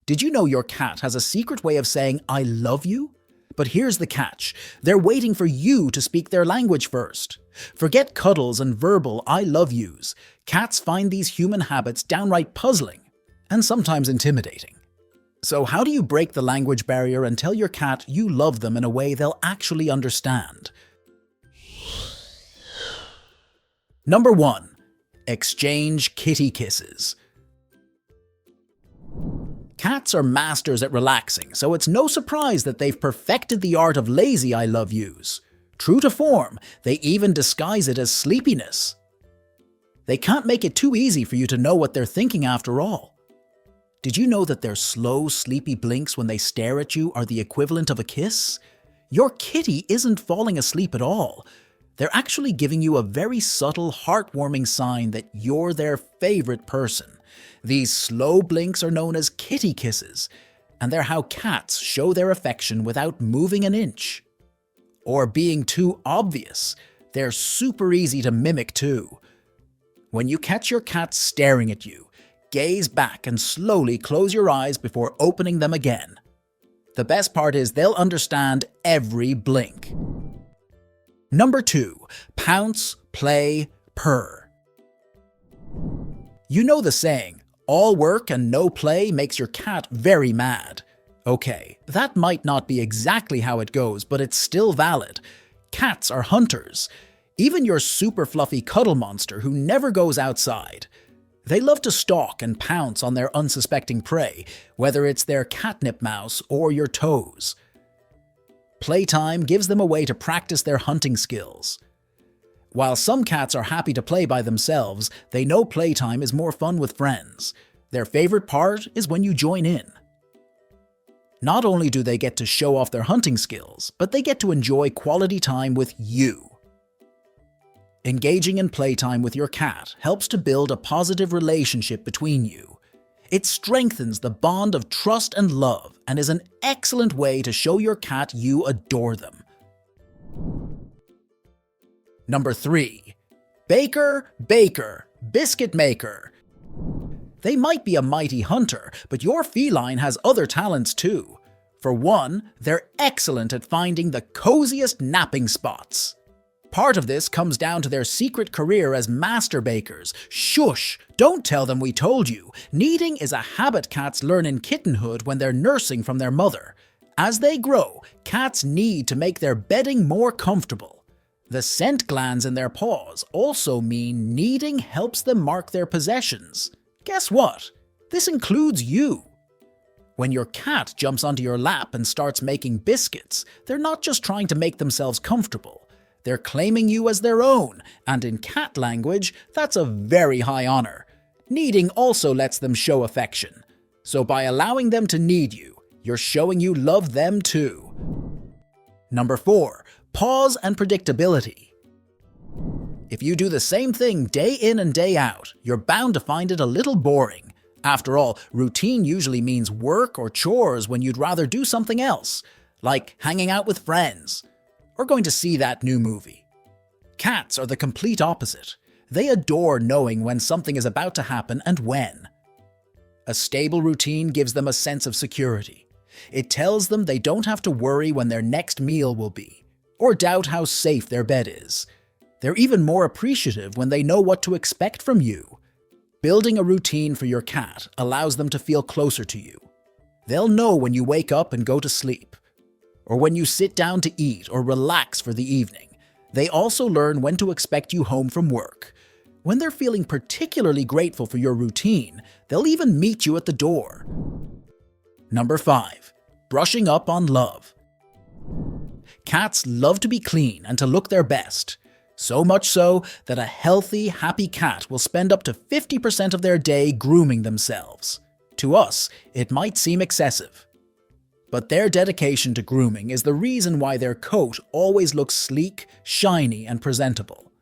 Did you know your cat has a secret way of saying, "I love you"? But here's the catch. They're waiting for you to speak their language first. Forget cuddles and verbal "I love yous." Cats find these human habits downright puzzling and sometimes intimidating. So how do you break the language barrier and tell your cat you love them in a way they'll actually understand? Number 1. Exchange kitty kisses. Cats are masters at relaxing, so it's no surprise that they've perfected the art of lazy "I love yous." True to form, they even disguise it as sleepiness. They can't make it too easy for you to know what they're thinking after all. Did you know that their slow, sleepy blinks when they stare at you are the equivalent of a kiss? Your kitty isn't falling asleep at all. They're actually giving you a very subtle, heartwarming sign that you're their favorite person. These slow blinks are known as kitty kisses, and they're how cats show their affection without moving an inch. Or being too obvious. They're super easy to mimic too. When you catch your cat staring at you, gaze back and slowly close your eyes before opening them again. The best part is they'll understand every blink. Number 2. Pounce, play, purr. You know the saying, all work and no play makes your cat very mad. Okay, that might not be exactly how it goes, but it's still valid. Cats are hunters. Even your super fluffy cuddle monster who never goes outside. They love to stalk and pounce on their unsuspecting prey, whether it's their catnip mouse or your toes. Playtime gives them a way to practice their hunting skills. While some cats are happy to play by themselves, they know playtime is more fun with friends. Their favorite part is when you join in. Not only do they get to show off their hunting skills, but they get to enjoy quality time with you. Engaging in playtime with your cat helps to build a positive relationship between you. It strengthens the bond of trust and love and is an excellent way to show your cat you adore them. Number 3. Baker, baker, biscuit maker. They might be a mighty hunter, but your feline has other talents too. For one, they're excellent at finding the coziest napping spots. Part of this comes down to their secret career as master bakers. Shush! Don't tell them we told you. Kneading is a habit cats learn in kittenhood when they're nursing from their mother. As they grow, cats need to make their bedding more comfortable. The scent glands in their paws also mean kneading helps them mark their possessions. Guess what? This includes you. When your cat jumps onto your lap and starts making biscuits, they're not just trying to make themselves comfortable. They're claiming you as their own, and in cat language, that's a very high honor. Kneading also lets them show affection. So by allowing them to knead you, you're showing you love them too. Number 4. Pause and predictability. If you do the same thing day in and day out, you're bound to find it a little boring. After all, routine usually means work or chores when you'd rather do something else, like hanging out with friends or going to see that new movie. Cats are the complete opposite. They adore knowing when something is about to happen and when. A stable routine gives them a sense of security. It tells them they don't have to worry when their next meal will be, or doubt how safe their bed is. They're even more appreciative when they know what to expect from you. Building a routine for your cat allows them to feel closer to you. They'll know when you wake up and go to sleep, or when you sit down to eat or relax for the evening. They also learn when to expect you home from work. When they're feeling particularly grateful for your routine, they'll even meet you at the door. Number 5. Brushing up on love. Cats love to be clean and to look their best. So much so that a healthy, happy cat will spend up to 50% of their day grooming themselves. To us, it might seem excessive. But their dedication to grooming is the reason why their coat always looks sleek, shiny, and presentable.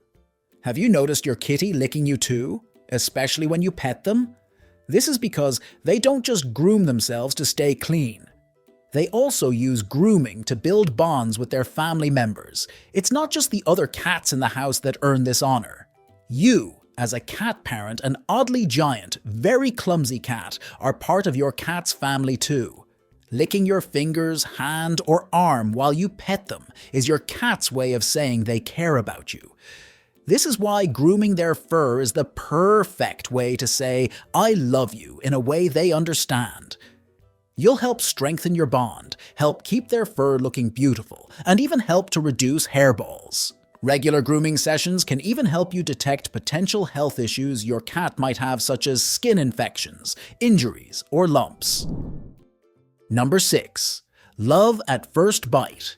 Have you noticed your kitty licking you too, especially when you pet them? This is because they don't just groom themselves to stay clean. They also use grooming to build bonds with their family members. It's not just the other cats in the house that earn this honor. You As a cat parent, an oddly giant, very clumsy cat are part of your cat's family too. Licking your fingers, hand, or arm while you pet them is your cat's way of saying they care about you. This is why grooming their fur is the perfect way to say, "I love you," in a way they understand. You'll help strengthen your bond, help keep their fur looking beautiful, and even help to reduce hairballs. Regular grooming sessions can even help you detect potential health issues your cat might have, such as skin infections, injuries, or lumps. Number 6. Love at first bite.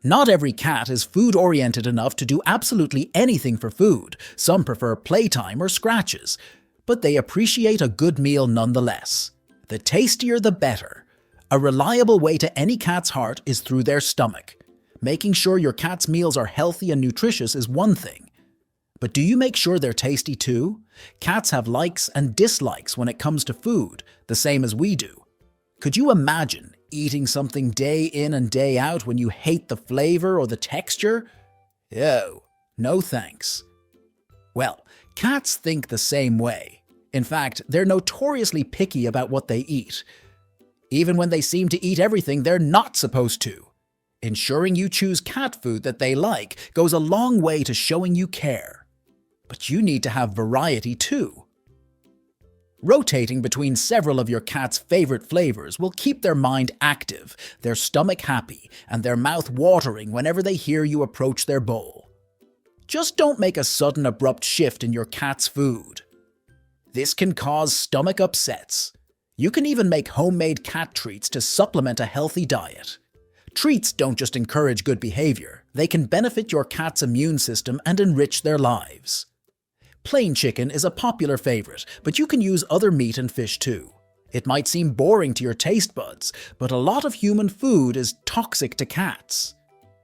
Not every cat is food-oriented enough to do absolutely anything for food. Some prefer playtime or scratches, but they appreciate a good meal nonetheless. The tastier the better. A reliable way to any cat's heart is through their stomach. Making sure your cat's meals are healthy and nutritious is one thing. But do you make sure they're tasty too? Cats have likes and dislikes when it comes to food, the same as we do. Could you imagine eating something day in and day out when you hate the flavor or the texture? Ew, no thanks. Well, cats think the same way. In fact, they're notoriously picky about what they eat. Even when they seem to eat everything they're not supposed to. Ensuring you choose cat food that they like goes a long way to showing you care. But you need to have variety too. Rotating between several of your cat's favorite flavors will keep their mind active, their stomach happy, and their mouth watering whenever they hear you approach their bowl. Just don't make a sudden abrupt shift in your cat's food. This can cause stomach upsets. You can even make homemade cat treats to supplement a healthy diet. Treats don't just encourage good behavior, they can benefit your cat's immune system and enrich their lives. Plain chicken is a popular favorite, but you can use other meat and fish too. It might seem boring to your taste buds, but a lot of human food is toxic to cats.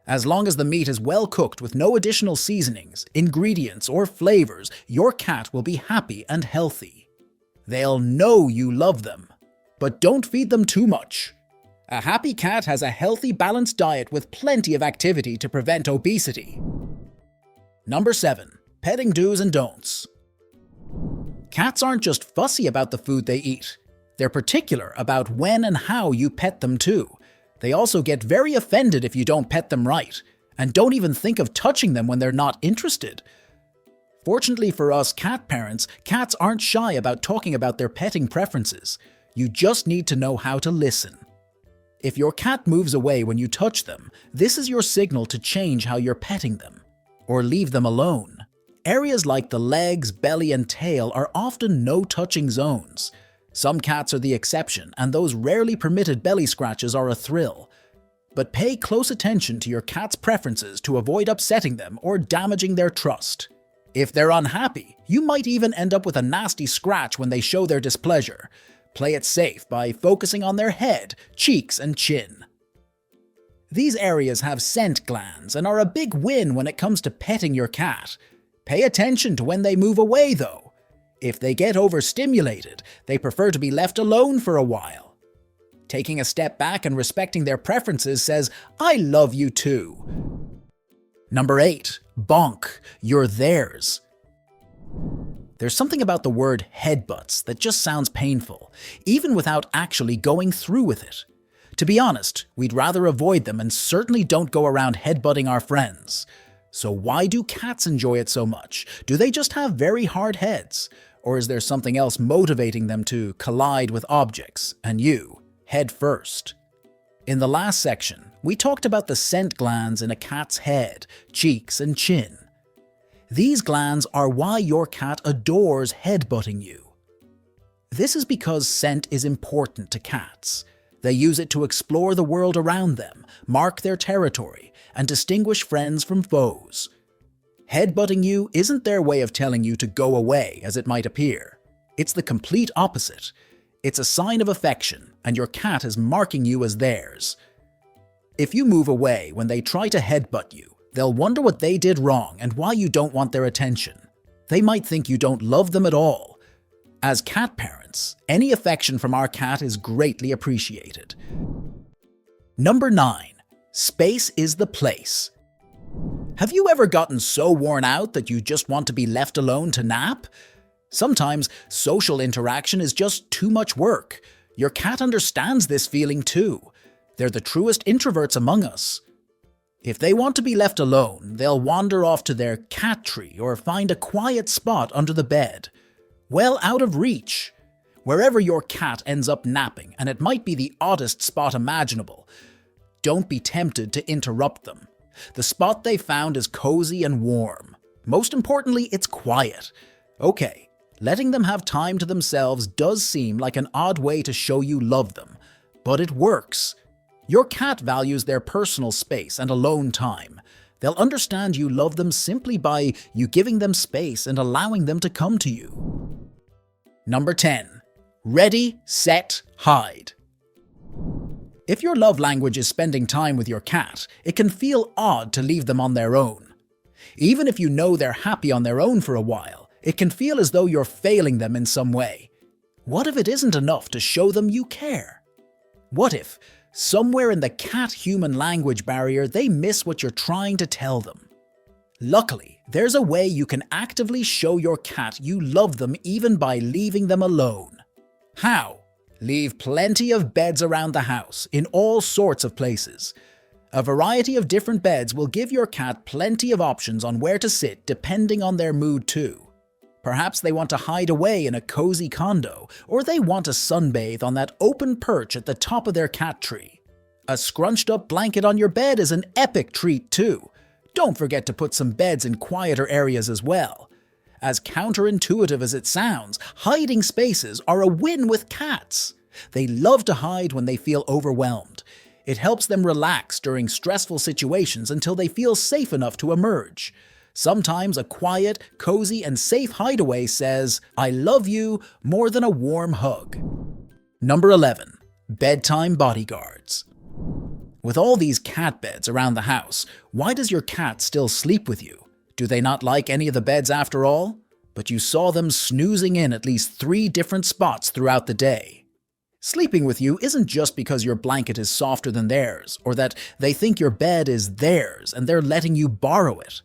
As long as the meat is well cooked with no additional seasonings, ingredients, or flavors, your cat will be happy and healthy. They'll know you love them, but don't feed them too much. A happy cat has a healthy, balanced diet with plenty of activity to prevent obesity. Number 7. Petting do's and don'ts. Cats aren't just fussy about the food they eat. They're particular about when and how you pet them too. They also get very offended if you don't pet them right, and don't even think of touching them when they're not interested. Fortunately for us cat parents, cats aren't shy about talking about their petting preferences. You just need to know how to listen. If your cat moves away when you touch them, this is your signal to change how you're petting them, or leave them alone. Areas like the legs, belly, and tail are often no-touching zones. Some cats are the exception, and those rarely permitted belly scratches are a thrill. But pay close attention to your cat's preferences to avoid upsetting them or damaging their trust. If they're unhappy, you might even end up with a nasty scratch when they show their displeasure. Play it safe by focusing on their head, cheeks, and chin. These areas have scent glands and are a big win when it comes to petting your cat. Pay attention to when they move away though. If they get overstimulated, they prefer to be left alone for a while. Taking a step back and respecting their preferences says, "I love you too." Number 8. Bonk. You're theirs. There's something about the word headbutts that just sounds painful, even without actually going through with it. To be honest, we'd rather avoid them and certainly don't go around headbutting our friends. So why do cats enjoy it so much? Do they just have very hard heads? Or is there something else motivating them to collide with objects, and you, head first? In the last section, we talked about the scent glands in a cat's head, cheeks, and chin. These glands are why your cat adores headbutting you. This is because scent is important to cats. They use it to explore the world around them, mark their territory, and distinguish friends from foes. Headbutting you isn't their way of telling you to go away, as it might appear. It's the complete opposite. It's a sign of affection, and your cat is marking you as theirs. If you move away when they try to headbutt you, they'll wonder what they did wrong and why you don't want their attention. They might think you don't love them at all. As cat parents, any affection from our cat is greatly appreciated. Number 9. Space is the place. Have you ever gotten so worn out that you just want to be left alone to nap? Sometimes social interaction is just too much work. Your cat understands this feeling too. They're the truest introverts among us. If they want to be left alone, they'll wander off to their cat tree or find a quiet spot under the bed, well out of reach. Wherever your cat ends up napping, and it might be the oddest spot imaginable, don't be tempted to interrupt them. The spot they found is cozy and warm. Most importantly, it's quiet. Okay, letting them have time to themselves does seem like an odd way to show you love them, but it works. Your cat values their personal space and alone time. They'll understand you love them simply by you giving them space and allowing them to come to you. Number 10. Ready, set, hide. If your love language is spending time with your cat, it can feel odd to leave them on their own. Even if you know they're happy on their own for a while, it can feel as though you're failing them in some way. What if it isn't enough to show them you care? What if, somewhere in the cat-human language barrier, they miss what you're trying to tell them? Luckily, there's a way you can actively show your cat you love them even by leaving them alone. How? Leave plenty of beds around the house, in all sorts of places. A variety of different beds will give your cat plenty of options on where to sit depending on their mood too. Perhaps they want to hide away in a cozy condo, or they want to sunbathe on that open perch at the top of their cat tree. A scrunched up blanket on your bed is an epic treat too. Don't forget to put some beds in quieter areas as well. As counterintuitive as it sounds, hiding spaces are a win with cats. They love to hide when they feel overwhelmed. It helps them relax during stressful situations until they feel safe enough to emerge. Sometimes a quiet, cozy, and safe hideaway says, "I love you," more than a warm hug. Number 11. Bedtime bodyguards. With all these cat beds around the house, why does your cat still sleep with you? Do they not like any of the beds after all? But you saw them snoozing in at least 3 different spots throughout the day. Sleeping with you isn't just because your blanket is softer than theirs, or that they think your bed is theirs and they're letting you borrow it.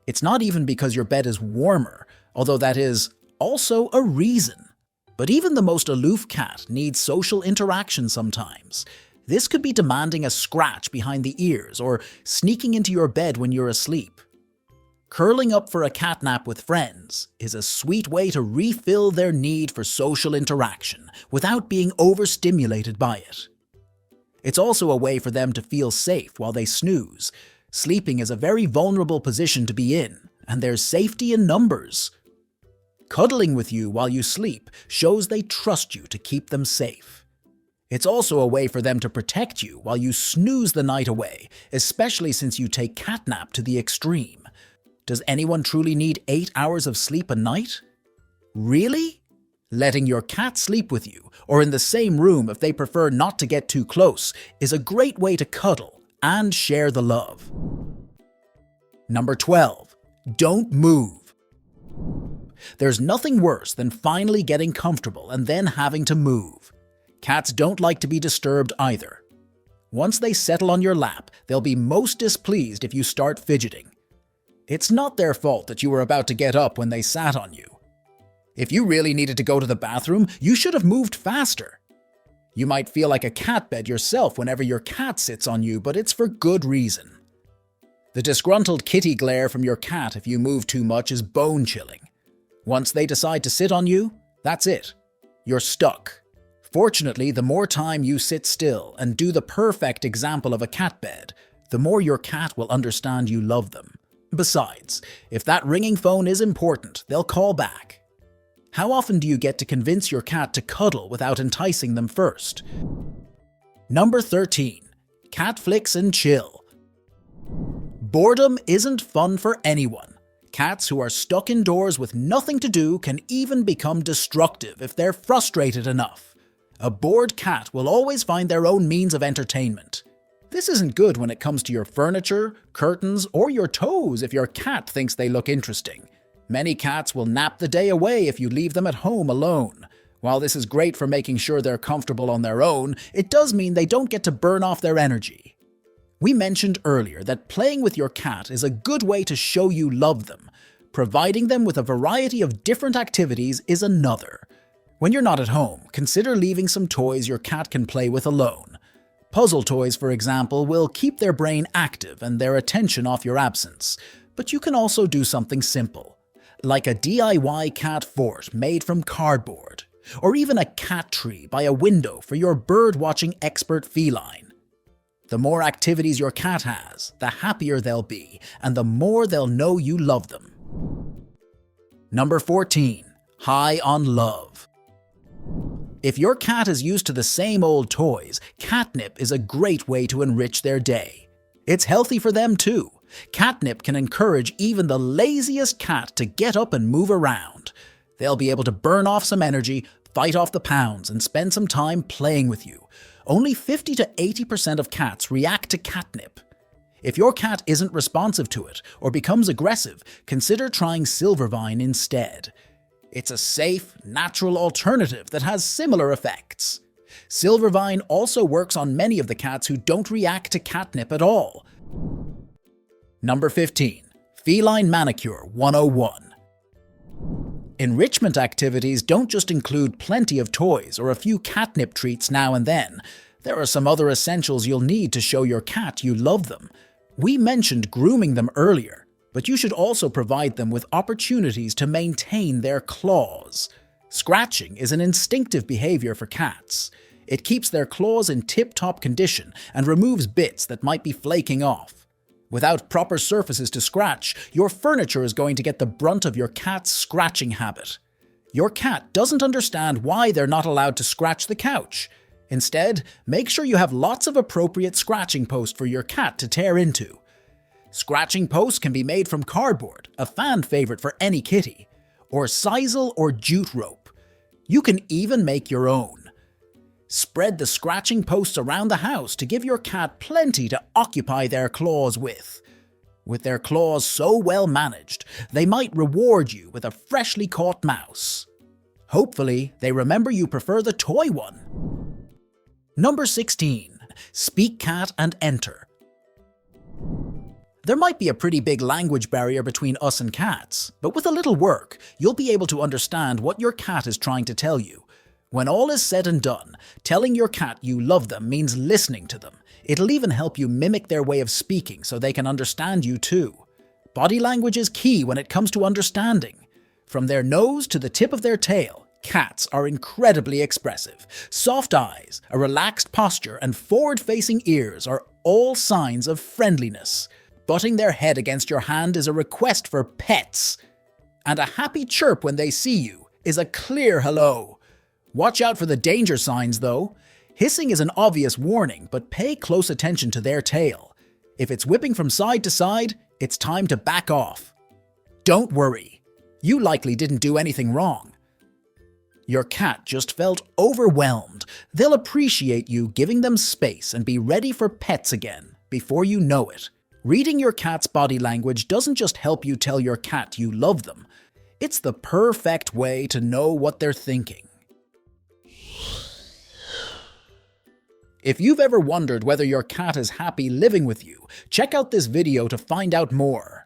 It's not even because your bed is warmer, although that is also a reason. But even the most aloof cat needs social interaction sometimes. This could be demanding a scratch behind the ears or sneaking into your bed when you're asleep. Curling up for a cat nap with friends is a sweet way to refill their need for social interaction without being overstimulated by it. It's also a way for them to feel safe while they snooze. Sleeping is a very vulnerable position to be in, and there's safety in numbers. Cuddling with you while you sleep shows they trust you to keep them safe. It's also a way for them to protect you while you snooze the night away, especially since you take catnap to the extreme. Does anyone truly need 8 hours of sleep a night? Really? Letting your cat sleep with you, or in the same room if they prefer not to get too close, is a great way to cuddle and share the love. Number 12. Don't move. There's nothing worse than finally getting comfortable and then having to move. Cats don't like to be disturbed either. Once they settle on your lap, they'll be most displeased if you start fidgeting. It's not their fault that you were about to get up when they sat on you. If you really needed to go to the bathroom, you should have moved faster. You might feel like a cat bed yourself whenever your cat sits on you, but it's for good reason. The disgruntled kitty glare from your cat if you move too much is bone-chilling. Once they decide to sit on you, that's it. You're stuck. Fortunately, the more time you sit still and do the perfect example of a cat bed, the more your cat will understand you love them. Besides, if that ringing phone is important, they'll call back. How often do you get to convince your cat to cuddle without enticing them first? Number 13. Cat flicks and chill. Boredom isn't fun for anyone. Cats who are stuck indoors with nothing to do can even become destructive if they're frustrated enough. A bored cat will always find their own means of entertainment. This isn't good when it comes to your furniture, curtains, or your toes if your cat thinks they look interesting. Many cats will nap the day away if you leave them at home alone. While this is great for making sure they're comfortable on their own, it does mean they don't get to burn off their energy. We mentioned earlier that playing with your cat is a good way to show you love them. Providing them with a variety of different activities is another. When you're not at home, consider leaving some toys your cat can play with alone. Puzzle toys, for example, will keep their brain active and their attention off your absence. But you can also do something simple, like a DIY cat fort made from cardboard, or even a cat tree by a window for your bird-watching expert feline. The more activities your cat has, the happier they'll be, and the more they'll know you love them. Number 14. High on love. If your cat is used to the same old toys, catnip is a great way to enrich their day. It's healthy for them too. Catnip can encourage even the laziest cat to get up and move around. They'll be able to burn off some energy, fight off the pounds, and spend some time playing with you. Only 50 to 80% of cats react to catnip. If your cat isn't responsive to it or becomes aggressive, consider trying Silvervine instead. It's a safe, natural alternative that has similar effects. Silvervine also works on many of the cats who don't react to catnip at all. Number 15. Feline Manicure 101. Enrichment activities don't just include plenty of toys or a few catnip treats now and then. There are some other essentials you'll need to show your cat you love them. We mentioned grooming them earlier, but you should also provide them with opportunities to maintain their claws. Scratching is an instinctive behavior for cats. It keeps their claws in tip-top condition and removes bits that might be flaking off. Without proper surfaces to scratch, your furniture is going to get the brunt of your cat's scratching habit. Your cat doesn't understand why they're not allowed to scratch the couch. Instead, make sure you have lots of appropriate scratching posts for your cat to tear into. Scratching posts can be made from cardboard, a fan favorite for any kitty, or sisal or jute rope. You can even make your own. Spread the scratching posts around the house to give your cat plenty to occupy their claws with. With their claws so well managed, they might reward you with a freshly caught mouse. Hopefully, they remember you prefer the toy one. Number 16. Speak cat and enter. There might be a pretty big language barrier between us and cats, but with a little work, you'll be able to understand what your cat is trying to tell you. When all is said and done, telling your cat you love them means listening to them. It'll even help you mimic their way of speaking so they can understand you too. Body language is key when it comes to understanding. From their nose to the tip of their tail, cats are incredibly expressive. Soft eyes, a relaxed posture, and forward-facing ears are all signs of friendliness. Butting their head against your hand is a request for pets. And a happy chirp when they see you is a clear hello. Watch out for the danger signs though. Hissing is an obvious warning, but pay close attention to their tail. If it's whipping from side to side, it's time to back off. Don't worry. You likely didn't do anything wrong. Your cat just felt overwhelmed. They'll appreciate you giving them space and be ready for pets again before you know it. Reading your cat's body language doesn't just help you tell your cat you love them. It's the perfect way to know what they're thinking. If you've ever wondered whether your cat is happy living with you, check out this video to find out more.